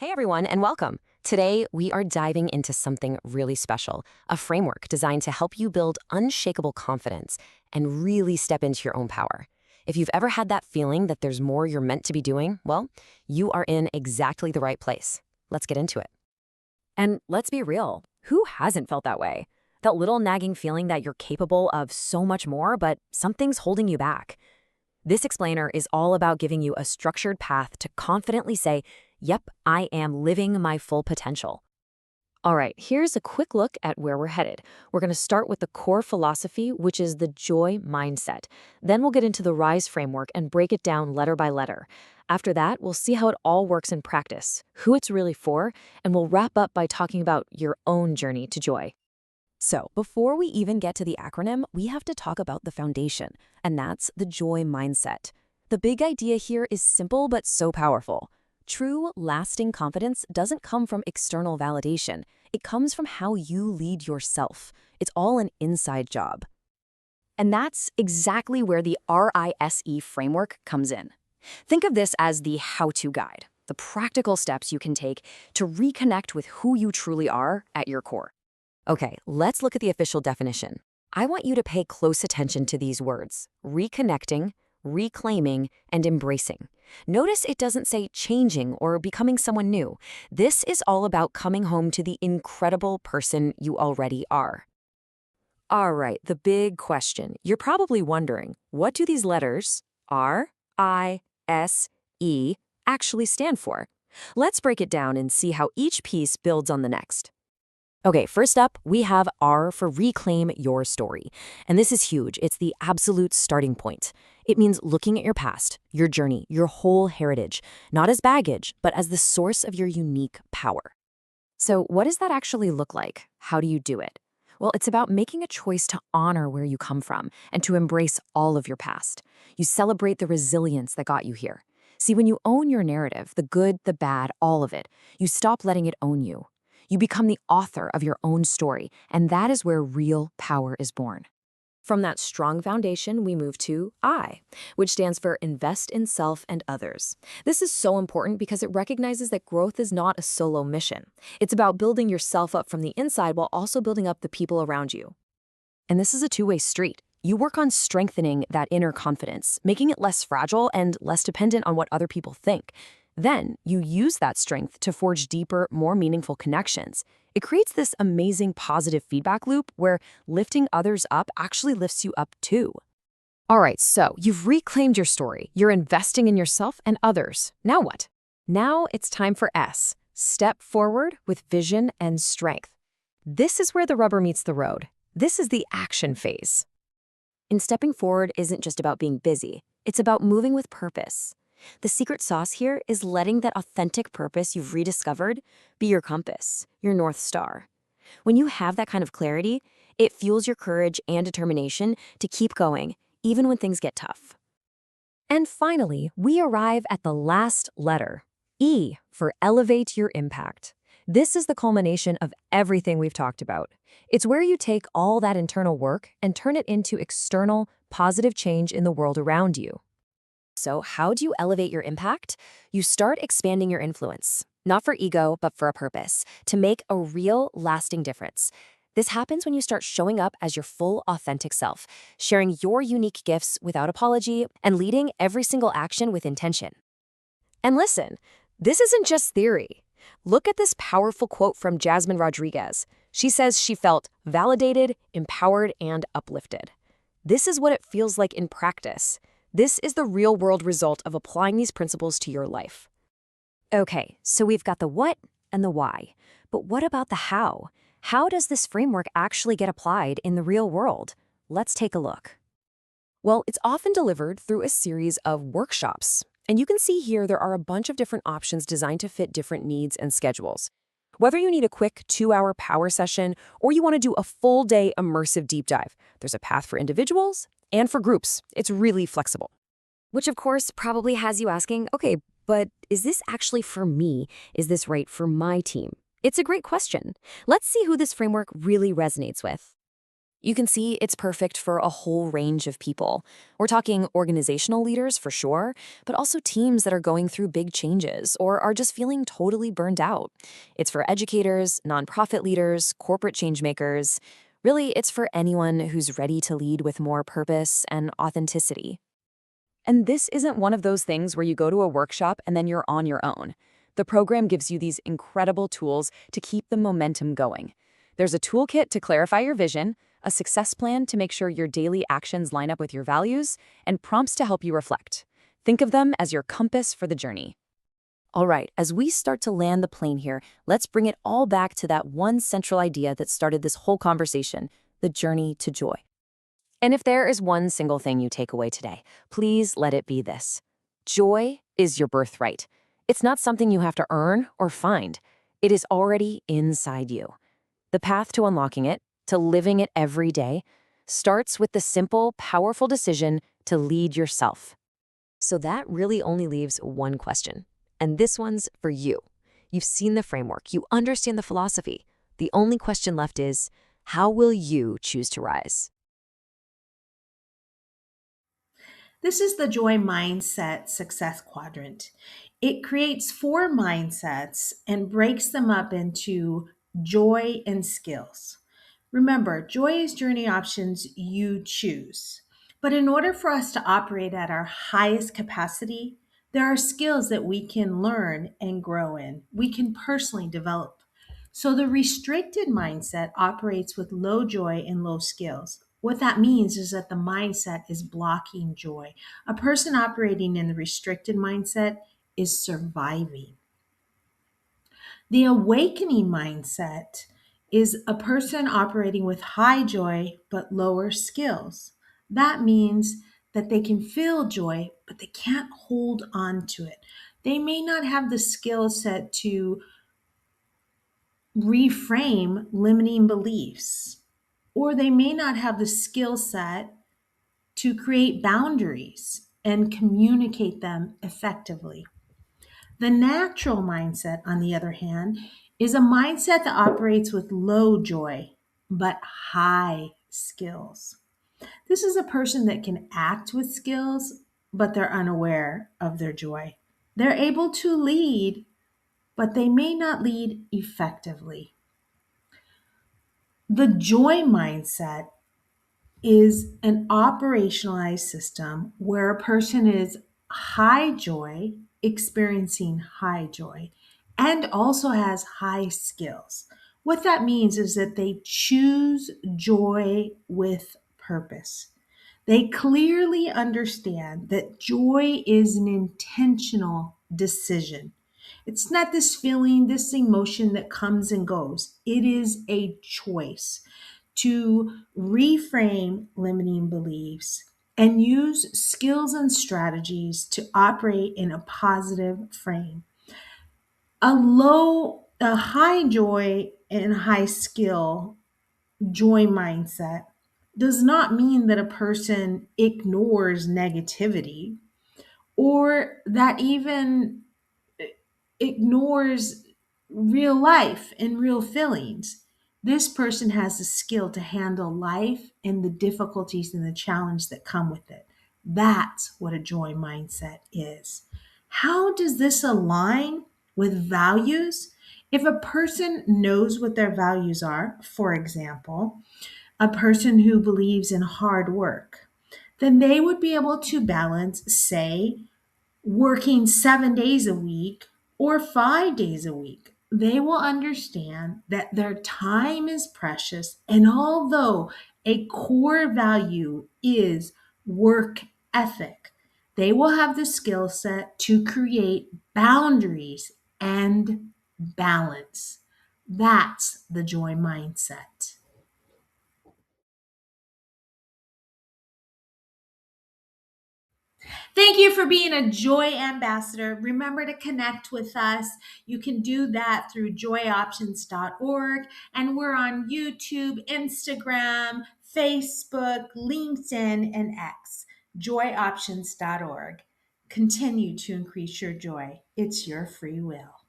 Hey everyone, and welcome. Today, we are diving into something really special, a framework designed to help you build unshakable confidence and really step into your own power. If you've ever had that feeling that there's more you're meant to be doing, well, you are in exactly the right place. Let's get into it. And let's be real, who hasn't felt that way? That little nagging feeling that you're capable of so much more, but something's holding you back. This explainer is all about giving you a structured path to confidently say, yep, I am living my full potential. All right, here's a quick look at where we're headed. We're going to start with the core philosophy, which is the JOY mindset. Then we'll get into the R.I.S.E framework and break it down letter by letter. After that, we'll see how it all works in practice, who it's really for, and we'll wrap up by talking about your own journey to joy. So, before we even get to the acronym, we have to talk about the foundation, and that's the JOY mindset. The big idea here is simple but so powerful. True, lasting confidence doesn't come from external validation. It comes from how you lead yourself. It's all an inside job. And that's exactly where the R.I.S.E framework comes in. Think of this as the how-to guide, the practical steps you can take to reconnect with who you truly are at your core. Okay, let's look at the official definition. I want you to pay close attention to these words: reconnecting, reclaiming, and embracing. Notice it doesn't say changing or becoming someone new. This is all about coming home to the incredible person you already are. All right, the big question. You're probably wondering, what do these letters, R-I-S-E, actually stand for? Let's break it down and see how each piece builds on the next. Okay, first up, we have R for reclaim your story. And this is huge. It's the absolute starting point. It means looking at your past, your journey, your whole heritage, not as baggage, but as the source of your unique power. So what does that actually look like? How do you do it? Well, it's about making a choice to honor where you come from and to embrace all of your past. You celebrate the resilience that got you here. See, when you own your narrative, the good, the bad, all of it, you stop letting it own you. You become the author of your own story, and that is where real power is born. From that strong foundation, we move to I, which stands for invest in self and others. This is so important because it recognizes that growth is not a solo mission. It's about building yourself up from the inside while also building up the people around you. And this is a two-way street. You work on strengthening that inner confidence, making it less fragile and less dependent on what other people think. Then you use that strength to forge deeper, more meaningful connections. It creates this amazing positive feedback loop where lifting others up actually lifts you up too. All right, so you've reclaimed your story. You're investing in yourself and others. Now what? Now it's time for S. Step forward with vision and strength. This is where the rubber meets the road. This is the action phase. And stepping forward isn't just about being busy. It's about moving with purpose. The secret sauce here is letting that authentic purpose you've rediscovered be your compass, your North Star. When you have that kind of clarity, it fuels your courage and determination to keep going, even when things get tough. And finally, we arrive at the last letter, E, for elevate your impact. This is the culmination of everything we've talked about. It's where you take all that internal work and turn it into external, positive change in the world around you. So how do you elevate your impact? You start expanding your influence, not for ego, but for a purpose, to make a real, lasting difference. This happens when you start showing up as your full, authentic self, sharing your unique gifts without apology, and leading every single action with intention. And listen, this isn't just theory. Look at this powerful quote from Jasmine Rodriguez. She says she felt validated, empowered, and uplifted. This is what it feels like in practice. This is the real-world result of applying these principles to your life. Okay, so we've got the what and the why. But what about the how? How does this framework actually get applied in the real world? Let's take a look. Well, it's often delivered through a series of workshops. And you can see here there are a bunch of different options designed to fit different needs and schedules. Whether you need a quick 2-hour power session or you want to do a full-day immersive deep dive, there's a path for individuals and for groups. It's really flexible. Which, of course, probably has you asking, okay, but is this actually for me? Is this right for my team? It's a great question. Let's see who this framework really resonates with. You can see it's perfect for a whole range of people. We're talking organizational leaders for sure, but also teams that are going through big changes or are just feeling totally burned out. It's for educators, nonprofit leaders, corporate changemakers. Really, it's for anyone who's ready to lead with more purpose and authenticity. And this isn't one of those things where you go to a workshop and then you're on your own. The program gives you these incredible tools to keep the momentum going. There's a toolkit to clarify your vision, a success plan to make sure your daily actions line up with your values, and prompts to help you reflect. Think of them as your compass for the journey. All right, as we start to land the plane here, let's bring it all back to that one central idea that started this whole conversation, the journey to joy. And if there is one single thing you take away today, please let it be this. Joy is your birthright. It's not something you have to earn or find. It is already inside you. The path to unlocking it, to living it every day, starts with the simple, powerful decision to lead yourself. So that really only leaves one question. And this one's for you. You've seen the framework, you understand the philosophy. The only question left is, how will you choose to rise? This is the Joy Mindset Success Quadrant. It creates four mindsets and breaks them up into joy and skills. Remember, joy is journey options you choose. But in order for us to operate at our highest capacity, there are skills that we can learn and grow in. We can personally develop. So the restricted mindset operates with low joy and low skills. What that means is that the mindset is blocking joy. A person operating in the restricted mindset is surviving. The awakening mindset is a person operating with high joy but lower skills. That means that they can feel joy, but they can't hold on to it. They may not have the skill set to reframe limiting beliefs, or they may not have the skill set to create boundaries and communicate them effectively. The natural mindset, on the other hand, is a mindset that operates with low joy but high skills. This is a person that can act with skills, but they're unaware of their joy. They're able to lead, but they may not lead effectively. The joy mindset is an operationalized system where a person is high joy, experiencing high joy, and also has high skills. What that means is that they choose joy with purpose. They clearly understand that joy is an intentional decision. It's not this feeling, this emotion that comes and goes. It is a choice to reframe limiting beliefs and use skills and strategies to operate in a positive frame. A high joy and high skill joy mindset does not mean that a person ignores negativity or that even ignores real life and real feelings. This person has the skill to handle life and the difficulties and the challenge that come with it. That's what a joy mindset is. How does this align with values? If a person knows what their values are, for example, a person who believes in hard work, then they would be able to balance, say, working 7 days a week or 5 days a week. They will understand that their time is precious. And although a core value is work ethic, they will have the skill set to create boundaries and balance. That's the joy mindset. Thank you for being a Joy Ambassador. Remember to connect with us. You can do that through joyoptions.org. And we're on YouTube, Instagram, Facebook, LinkedIn, and X. Joyoptions.org. Continue to increase your joy. It's your free will.